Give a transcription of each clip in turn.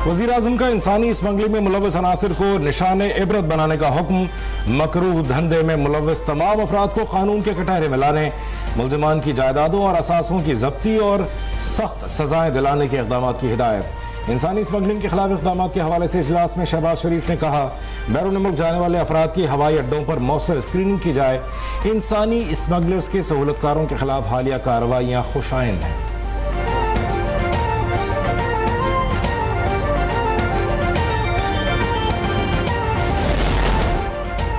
वज़ीर-ए-आज़म का इंसानी स्मगलिंग में मुलव्वस अनासिर को निशाने इबरत बनाने का हुक्म। मकरूह धंधे में मुलव्वस तमाम अफराद को कानून के कटहरे में लाने, मुल्ज़िमान की जायदादों और असासों की जब्ती और सख्त सजाएं दिलाने के इक़दामात की हिदायत। इंसानी स्मगलिंग के खिलाफ इक़दामात के हवाले से इजलास में शहबाज शरीफ ने कहा, बैरून मुल्क जाने वाले अफराद की हवाई अड्डों पर मौसर स्क्रीनिंग की जाए। इंसानी स्मगलर्स के सहूलतकारों के खिलाफ हालिया कार्रवाइयाँ खुशाइंद हैं।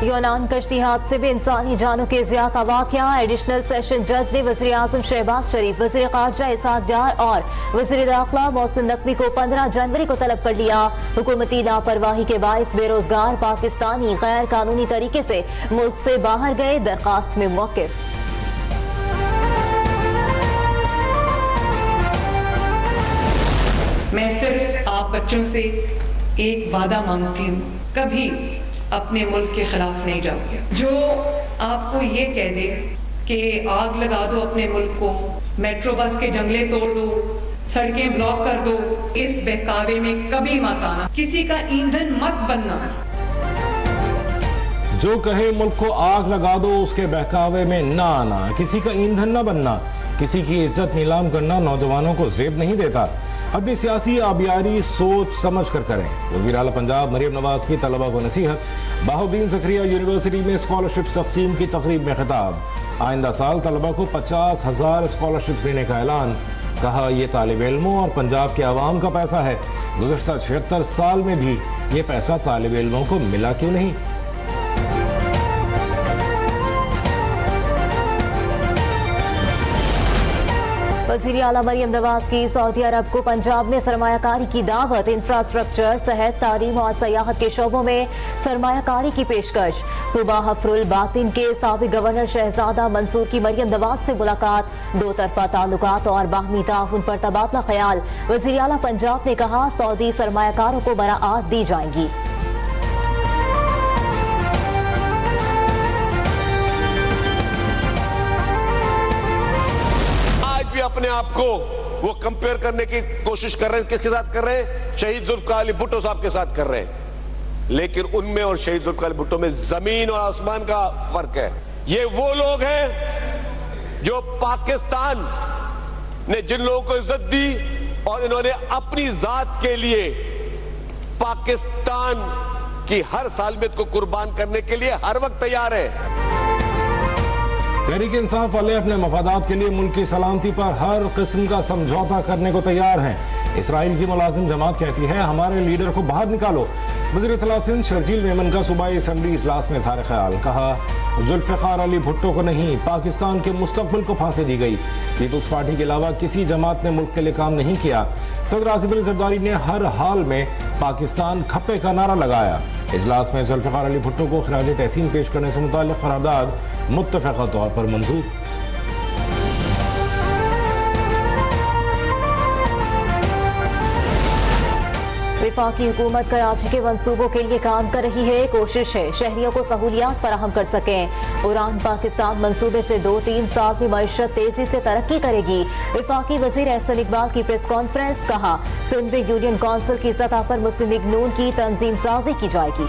यूनान कश्ती हादसे में इंसानी जानों के ज़िया का वाक़या। एडिशनल सेशन जज ने वज़ीर-ए-आज़म शहबाज शरीफ, वज़ीर ख़ारजा इसाक डार और वज़ीर दाखिला मोहसिन नकवी को 15 जनवरी को तलब कर लिया। हुकूमती लापरवाही के बाइस बेरोजगार पाकिस्तानी गैर कानूनी तरीके से मुल्क से बाहर गए, दरखास्त में मौक़िफ़। मैं सिर्फ आप बच्चों से एक वादा मांगती हूँ, कभी अपने मुल्क के खिलाफ नहीं जाओगे। जो आपको ये कह दे कि आग लगा दो अपने मुल्क को, मेट्रो बस के जंगले तोड़ दो, सड़कें ब्लॉक कर दो, इस बहकावे में कभी मत आना, किसी का ईंधन मत बनना। जो कहे मुल्क को आग लगा दो, उसके बहकावे में ना आना, किसी का ईंधन न बनना, किसी की इज्जत नीलाम करना नौजवानों को जेब नहीं देता। अपनी सियासी आबियारी सोच समझ कर करें। वज़ीर आला पंजाब मरियम नवाज की तलबा को नसीहत। बहाउद्दीन ज़करिया यूनिवर्सिटी में स्कॉलरशिप तक़सीम की तकरीब में खिताब। आइंदा साल तलबा को 50,000 स्कॉलरशिप देने का ऐलान। कहा, यह तालिब इल्मों और पंजाब के अवाम का पैसा है। गुज़श्ता 76 साल में भी ये पैसा तालिब इल्मों को मिला क्यों नहीं? वज़ीर आला मरियम नवाज की सऊदी अरब को पंजाब में सरमायाकारी की दावत। इंफ्रास्ट्रक्चर, सेहत, तालीम और सयाहत के शोबों में सरमायाकारी की पेशकश। सूबा हफरुल बातिन के साबिक गवर्नर शहजादा मंसूर की मरियम नवाज से मुलाकात। दो तरफा ताल्लुकात और बाहमी ताउन पर तबादला ख्याल। वज़ीर आला पंजाब ने कहा, सऊदी सरमायाकारों को बराआत दी जाएंगी। अपने आप को वो कंपेयर करने की कोशिश कर रहे हैं। किसके साथ कर रहे हैं? शहीद जुल्फ़िकार अली भुट्टो साहब के साथ कर रहे हैं। लेकिन उनमें और शहीद जुल्फ़िकार अली भुट्टो में जमीन और आसमान का फर्क है। ये वो लोग हैं जो पाकिस्तान ने जिन लोगों को इज्जत दी और इन्होंने अपनी जात के लिए पाकिस्तान की हर सालमियत को कुर्बान करने के लिए हर वक्त तैयार है। तहरीक इंसाफ वाले अपने मफादात के लिए मुल्क की सलामती पर हर किस्म का समझौता करने को तैयार हैं। इसराइल की मुलाजिम जमात कहती है, हमारे लीडर को बाहर निकालो। वज़ीर इत्तला सिंध शर्जील मेमन का सूबाई असम्बली इजलास में इज़हार ख्याल। कहा, जुल्फ़िकार अली भुट्टो को नहीं, पाकिस्तान के मुस्तक़बिल को फांसी दी गई। पीपल्स पार्टी के अलावा किसी जमात ने मुल्क के लिए काम नहीं किया। सदर आसिफ अली ज़रदारी ने हर हाल में पाकिस्तान खप्पे का नारा लगाया। इजलास में जुल्फ़िकार अली भुट्टो को खिराज तहसीन पेश करने से मुताल्लिक़ करारदाद मुत्तफ़क़ा तौर पर मंजूर। वफाकी हुकूमत कराची के मंसूबों के लिए काम कर रही है। कोशिश है शहरियों को सहूलियात फराहम कर सकें। उड़ान पाकिस्तान मंसूबे से 2-3 साल में मईशत तेजी से तरक्की करेगी। वफाकी वज़ीर एहसन इकबाल की प्रेस कॉन्फ्रेंस। कहा, सिंध में यूनियन काउंसिल की सतह पर मुस्लिम लीग नून की तंजीम साजी की जाएगी।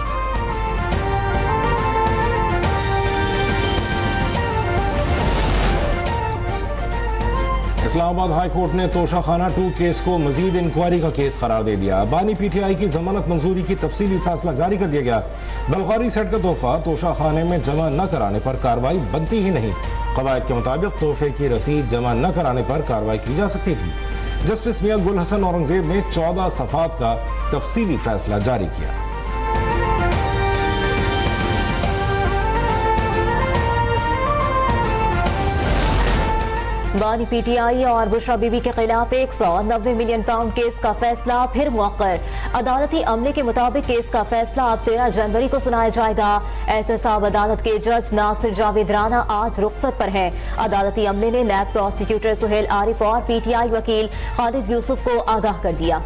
इस्लामाबाद हाई कोर्ट ने तोशाखाना 2 केस को मजीद इंक्वायरी का केस करार दे दिया। बानी पीटीआई की जमानत मंजूरी की तफसीली फैसला जारी कर दिया गया। बलगारी सेट का तोहफा तोशाखाने में जमा न कराने पर कार्रवाई बनती ही नहीं। कवायद के मुताबिक तोहफे की रसीद जमा न कराने पर कार्रवाई की जा सकती थी। जस्टिस मियां गुल हसन औरंगजेब ने 14 सफ़ात का तफसीली फैसला जारी किया। बानी पीटीआई और बुशरा बीबी के खिलाफ 190 मिलियन पाउंड केस का फैसला फिर मुअक्कर। अदालती अमले के मुताबिक केस का फैसला अब 13 जनवरी को सुनाया जाएगा। एहतसाब अदालत के जज नासिर जावेद राना आज रुखसत पर हैं। अदालती अमले ने नैब प्रोसिक्यूटर सुहेल आरिफ और पीटीआई वकील खालिद यूसुफ को आगाह कर दिया।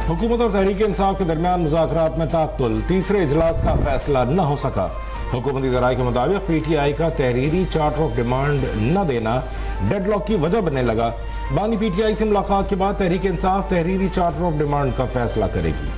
हुकूमत और तहरीक इंसाफ के दरमियान मुज़ाकरात में तात्तुल। तीसरे इजलास का फैसला न हो सका। हुकूमती ज़राए के मुताबिक PTI का तहरीरी चार्टर ऑफ डिमांड न देना डेडलॉक की वजह बनने लगा। बानी PTI से मुलाकात के बाद Tehreek Insaf तहरीरी charter of demand का फैसला करेगी।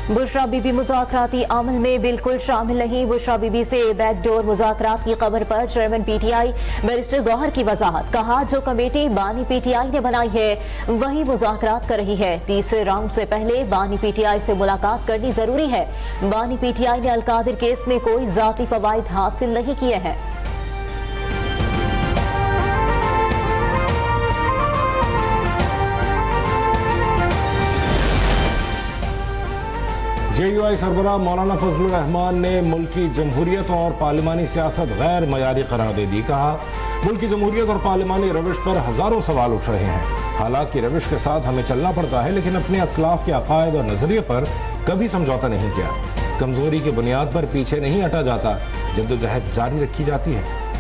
बुशरा बीबी मुज़ाकराती अमल में बिल्कुल शामिल नहीं। बुशरा बीबी से बैकडोर मुज़ाकरात की खबर पर चेयरमैन PTI बैरिस्टर गौहर की वजाहत। कहा, जो कमेटी बानी PTI ने बनाई है वही मुज़ाकरात कर रही है। तीसरे राउंड से पहले बानी PTI से मुलाकात करनी जरूरी है। बानी PTI ने अलकादिर केस में कोई जाती फवाइद हासिल नहीं किए हैं। JUI सरबराह मौलाना फजलुर रहमान ने मुल्की जमहूरियत और पार्लिमानी सियासत गैर मयारी करार दे दी। कहा, मुल्की जमहूरियत और पार्लिमानी रविश पर हजारों सवाल उठ रहे हैं। हालात की रविश के साथ हमें चलना पड़ता है, लेकिन अपने असलाफ के अकायद और नजरिए पर कभी समझौता नहीं किया। कमजोरी की बुनियाद पर पीछे नहीं हटा जाता, जद्दोजहद जारी रखी जाती है।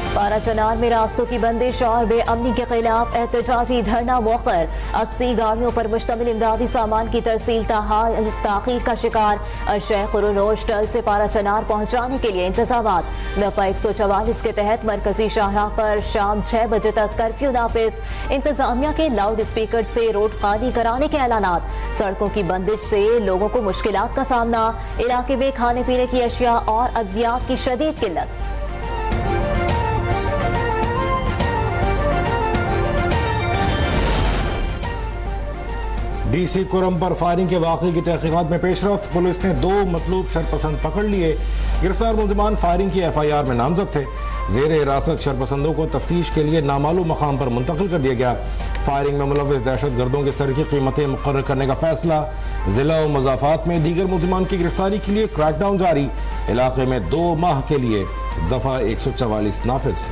पाराचनार में रास्तों की बंदिश और बेअमनी के खिलाफ एहतजाजी धरना मौखर। 80 गाड़ियों पर मुश्तमिल इमदादी सामान की तरसील ताखीर का शिकार। शेख खुरुनोश टल से पाराचनार पहुंचाने के लिए इंतजामात। दफा 144 के तहत मरकजी शाहराह पर शाम 6 बजे तक कर्फ्यू नाफिज। इंतजामिया के लाउड स्पीकर से रोड खाली कराने के ऐलानात। सड़कों की बंदिश से लोगों को मुश्किलात का सामना। इलाके में खाने पीने की अशिया और अद्वियात की शदीद किल्लत। DC कुरम पर फायरिंग के वाक़े की तहकीकात में पेशरफ्त। पुलिस ने 2 मतलूब शरपसंद पकड़ लिए। गिरफ्तार मुलजिमान फायरिंग की FIR में नामजद थे। जेर हिरासत शरपसंदों को तफ्तीश के लिए नामालूम मकाम पर मुंतकिल कर दिया गया। फायरिंग में मुलव्विस दहशतगर्दों के सर की कीमतें मुकर्रर करने का फैसला। जिला और मुजाफात में दीगर मुलजिमान की गिरफ्तारी के लिए क्रैकडाउन जारी। इलाके में 2 माह के लिए दफा 144 नाफिज।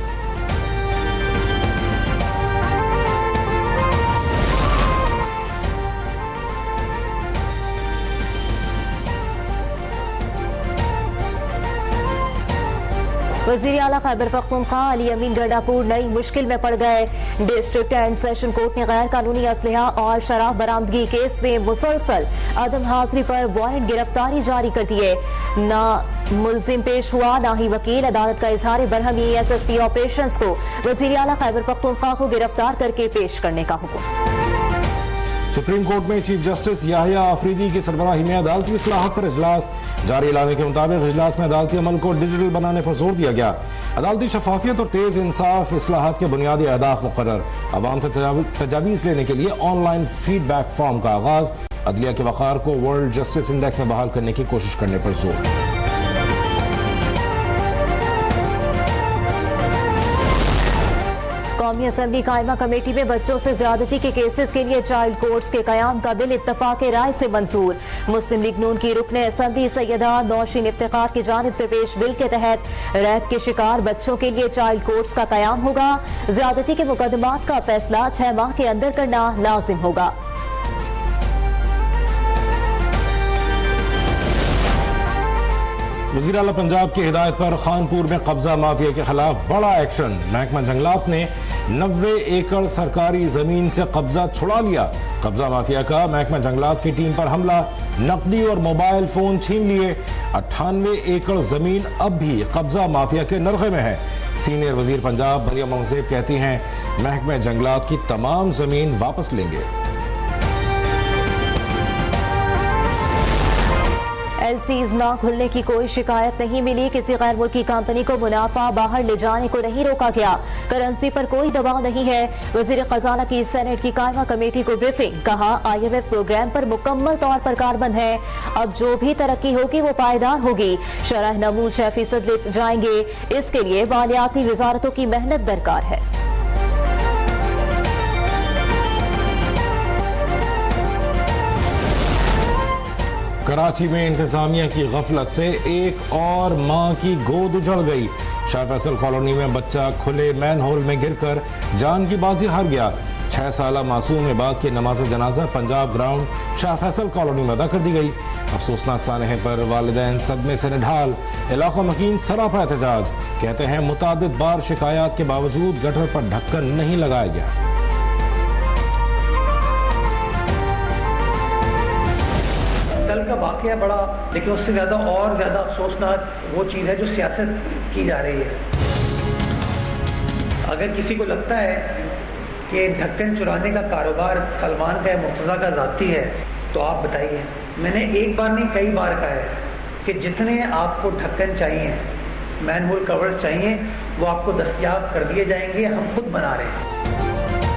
वज़ीर आला खैबर पख्तूनख्वा अली अमीन गंडापुर नई मुश्किल में पड़ गए। डिस्ट्रिक्ट एंड सेशन कोर्ट ने गैर कानूनी असलहा और शराब बरामदगी केस में मुसलसल अदम हाजिरी पर वारंट गिरफ्तारी जारी कर दिए। ना मुलजिम पेश हुआ, ना ही वकील। अदालत का इजहार बरहमी SSP ऑपरेशंस को वज़ीर आला खैबर पख्तूनख्वा को गिरफ्तार करके पेश करने का हुक्म। सुप्रीम कोर्ट में चीफ जस्टिस याहिया आफरीदी की सरबराही में अदालती इस्लाहत पर इजलास। जारी इलामे के मुताबिक इजलास में अदालती अमल को डिजिटल बनाने पर जोर दिया गया। अदालती शफाफियत और तेज इंसाफ इस्लाहत के बुनियादी अहदाफ मुकर्रर। अवाम से तजावीज़ लेने के लिए ऑनलाइन फीडबैक फॉर्म का आगाज। अदलिया के वक़ार को वर्ल्ड जस्टिस इंडेक्स में बहाल करने की कोशिश करने पर जोर। कौमी असम्बली कायमा कमेटी में बच्चों से ज्यादती के केसेस के लिए चाइल्ड कोर्ट्स के कयाम का बिल इत्तफाक राय से मंजूर। मुस्लिम लीग नून की रुकने असम्बली सैयदा नौशीन इफ्तिखार की जानिब से पेश बिल के तहत रैप के शिकार बच्चों के लिए चाइल्ड कोर्ट्स का कयाम होगा। ज्यादती के मुकदमात का फैसला 6 माह के अंदर करना लाजिम होगा। वज़ीर आला पंजाब की हिदायत पर खानपुर में कब्जा माफिया के खिलाफ बड़ा एक्शन। महकमा जंगलात ने 90 एकड़ सरकारी जमीन से कब्जा छुड़ा लिया। कब्जा माफिया का महकमा जंगलात की टीम पर हमला, नकदी और मोबाइल फोन छीन लिए। 98 एकड़ जमीन अब भी कब्जा माफिया के नरखे में है। सीनियर वजीर पंजाब मरियम मुंसेब कहती हैं, महकमा जंगलात की तमाम जमीन वापस लेंगे। LCs ना खुलने की कोई शिकायत नहीं मिली। किसी गैर मुल्की कंपनी को मुनाफा बाहर ले जाने को नहीं रोका गया। करेंसी पर कोई दबाव नहीं है। वजीर खजाना की सेनेट की कायमा कमेटी को ब्रीफिंग। कहा, IMF प्रोग्राम पर मुकम्मल तौर पर कारबंद है। अब जो भी तरक्की होगी वो पायदार होगी। शरह नमू 6% ले जाएंगे। इसके लिए मालियाती वजारतों की मेहनत दरकार है। कराची में इंतजामिया की गफलत से एक और मां की गोद उजड़ गई। शाह फैसल कॉलोनी में बच्चा खुले मैन होल में गिरकर जान की बाजी हार गया। 6 साला मासूम इबाद की नमाज जनाजा पंजाब ग्राउंड शाह फैसल कॉलोनी में अदा कर दी गई। अफसोसनाक सानहे पर वालिदैन सदमे से निढाल। इलाका मकीन सरापा एहतजाज। कहते हैं मुतादिद बार शिकायत के बावजूद गटर पर ढक्कन नहीं लगाया गया। कल का वाकया बड़ा, लेकिन उससे ज़्यादा और ज़्यादा अफसोसनाक वो चीज़ है जो सियासत की जा रही है। अगर किसी को लगता है कि ढक्कन चुराने का कारोबार सलमान का या मुर्तज़ा का ज़ाती है तो आप बताइए। मैंने एक बार नहीं कई बार कहा है कि जितने आपको ढक्कन चाहिए, मैनहोल कवर्स चाहिए, वो आपको दस्तयाब कर दिए जाएंगे, हम खुद बना रहे हैं।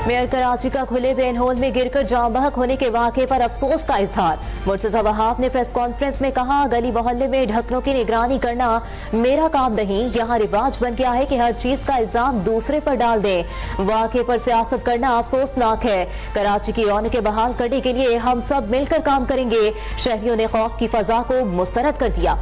मेयर कराची का खुले मैनहोल में गिरकर जाम बहक होने के वाक़े पर अफसोस का इजहार। मुर्तज़ा वहाब ने प्रेस कॉन्फ्रेंस में कहा, गली मोहल्ले में ढक्कनों की निगरानी करना मेरा काम नहीं, यहाँ रिवाज बन गया है कि हर चीज का इल्जाम दूसरे पर डाल दें। वाक़े पर सियासत करना अफसोसनाक है। कराची की रौनकें बहाल करने के लिए हम सब मिलकर काम करेंगे। शहरियों ने खौफ की फजा को मुस्तरद कर दिया।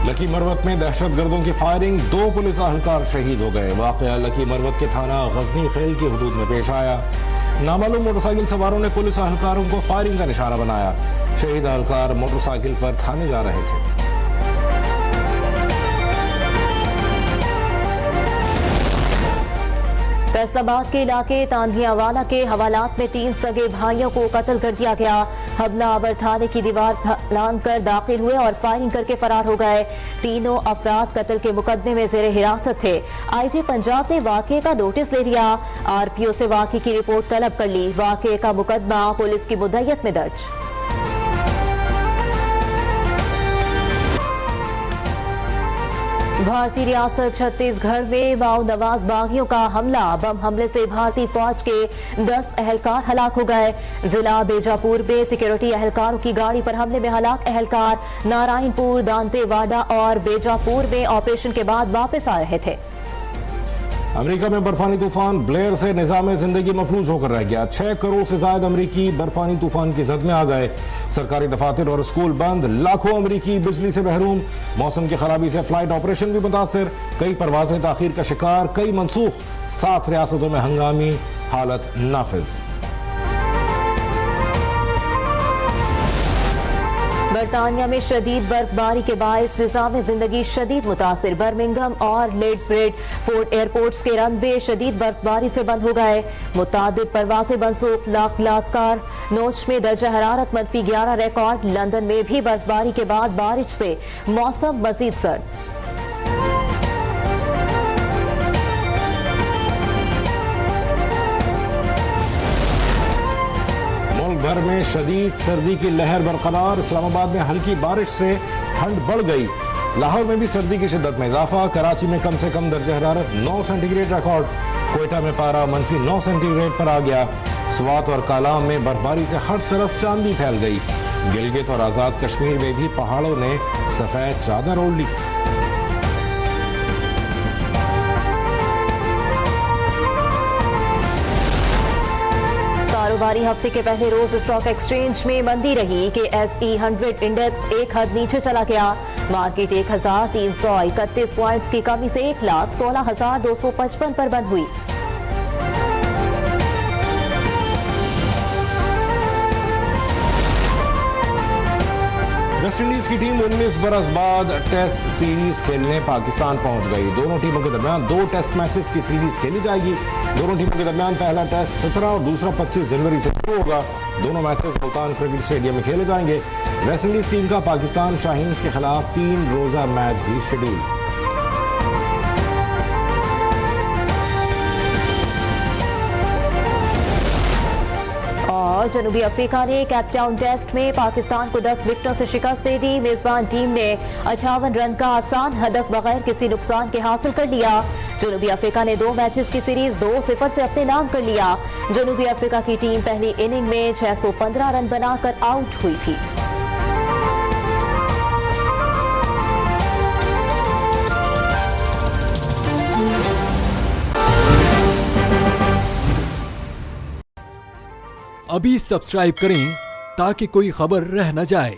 लकी मरवत में दहशतगर्दों की फायरिंग, 2 पुलिस अहलकार शहीद हो गए। वाकया लकी मरवत के थाना गजनी खेल की हदूद में पेश आया। नामालूम मोटरसाइकिल सवारों ने पुलिस अहलकारों को फायरिंग का निशाना बनाया। शहीद अहलकार मोटरसाइकिल पर थाने जा रहे थे। फैसलाबाद के इलाके तांधियावाला के हवालात में 3 सगे भाइयों को कत्ल कर दिया गया। हमलावर थाने की दीवार लांघकर दाखिल हुए और फायरिंग करके फरार हो गए। तीनों अफराद कत्ल के मुकदमे में जेर हिरासत थे। आईजी पंजाब ने वाकये का नोटिस ले लिया। आरपीओ से वाकये की रिपोर्ट तलब कर ली। वाकये का मुकदमा पुलिस की मुद्दत में दर्ज। भारतीय रियासत छत्तीसगढ़ में माओ नवाज बागियों का हमला। बम हमले से भारतीय फौज के 10 अहलकार हलाक हो गए। जिला बीजापुर में सिक्योरिटी अहलकारों की गाड़ी पर हमले में हलाक अहलकार नारायणपुर, दांतेवाड़ा और बीजापुर में ऑपरेशन के बाद वापस आ रहे थे। अमेरिका में बर्फानी तूफान ब्लेयर से निजाम जिंदगी मफलूज होकर रह गया। 6 करोड़ से ज्यादा अमरीकी बर्फानी तूफान की जद में आ गए। सरकारी दफातर और स्कूल बंद, लाखों अमरीकी बिजली से महरूम। मौसम की खराबी से फ्लाइट ऑपरेशन भी मुतासर, कई परवाजें ताखीर का शिकार, कई मनसूख। 7 रियासतों में हंगामी हालत नाफिज। बरतानिया में शदीद बर्फबारी के बायस निजाम जिंदगी शदीद मुतासिर। बर्मिंघम और लीड्स ब्रेडफोर्ड एयरपोर्ट्स के रनवे शदीद बर्फबारी से बंद हो गए। मुतादिद परवाजें मनसूख। ग्लासकार नोच में दर्जा हरारत -11 रिकॉर्ड। लंदन में भी बर्फबारी के बाद बारिश से मौसम मजीद सर्द। भर में शदीद सर्दी की लहर बरकरार। इस्लामाबाद में हल्की बारिश से ठंड बढ़ गई। लाहौर में भी सर्दी की शिद्दत में इजाफा। कराची में कम से कम दर्जा हरारत 9 सेंटीग्रेड रिकॉर्ड। कोयटा में पारा -9 सेंटीग्रेड पर आ गया। स्वात और कालाम में बर्फबारी से हर तरफ चांदी फैल गई। गिलगित और आजाद कश्मीर में भी पहाड़ों ने सफेद चादर ओढ़ ली। कारोबारी हफ्ते के पहले रोज स्टॉक एक्सचेंज में मंदी रही कि SE 100 इंडेक्स एक हद नीचे चला गया। मार्केट 1331 पॉइंट्स की कमी से 1,16,255 पर बंद हुई। वेस्टइंडीज की टीम 19 बरस बाद टेस्ट सीरीज खेलने पाकिस्तान पहुंच गई। दोनों टीमों के दरमियान 2 टेस्ट मैचेस की सीरीज खेली जाएगी। दोनों टीमों के दरमियान पहला टेस्ट 17 और दूसरा 25 जनवरी से शुरू होगा। दोनों मैचेस मुल्तान क्रिकेट स्टेडियम में खेले जाएंगे। वेस्टइंडीज टीम का पाकिस्तान शाहीन्स के खिलाफ 3 रोजा मैच भी शेड्यूल। और जनूबी अफ्रीका ने कैपटाउन टेस्ट में पाकिस्तान को 10 विकेटों से शिकस्त दे दी। मेजबान टीम ने 58 रन का आसान हदफ बगैर किसी नुकसान के हासिल कर लिया। जनूबी अफ्रीका ने 2 मैचेस की सीरीज 2-0 से अपने नाम कर लिया। जनूबी अफ्रीका की टीम पहली इनिंग में 615 रन बनाकर आउट हुई थी। अभी सब्सक्राइब करें ताकि कोई खबर रह न जाए।